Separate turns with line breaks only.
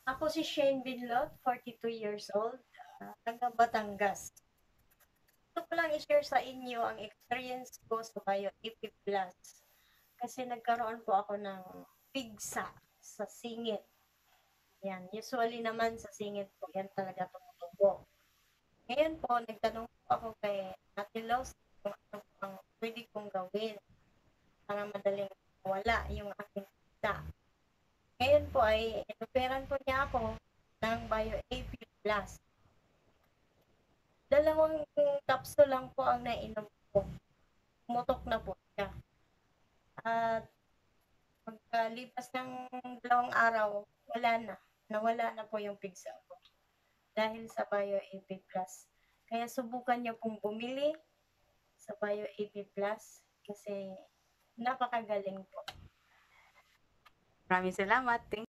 Ako si Shane Binlot, 42 years old, taga Batangas. Gusto ko lang i-share sa inyo ang experience ko sa Bio-AP Plus. Kasi nagkaroon po ako ng pigsa sa singit. Yan, usually naman sa singit po yan talaga tumutubo. Ngayon po, nagtanong po ako kay Ate Los kung ano po ang pwede kong gawin para madaling wala yung aking pigsa. Ngayon po ay inoperan po niya ako ng Bio-AP Plus. 2 capsule lang po ang nainom ko. Pumutok na po siya. At pagkalipas ng 2 araw, wala na. Nawala na po yung pigsa ko dahil sa Bio-AP Plus. Kaya subukan niyo pong bumili sa Bio-AP Plus kasi napakagaling po.
Maraming salamat. Thank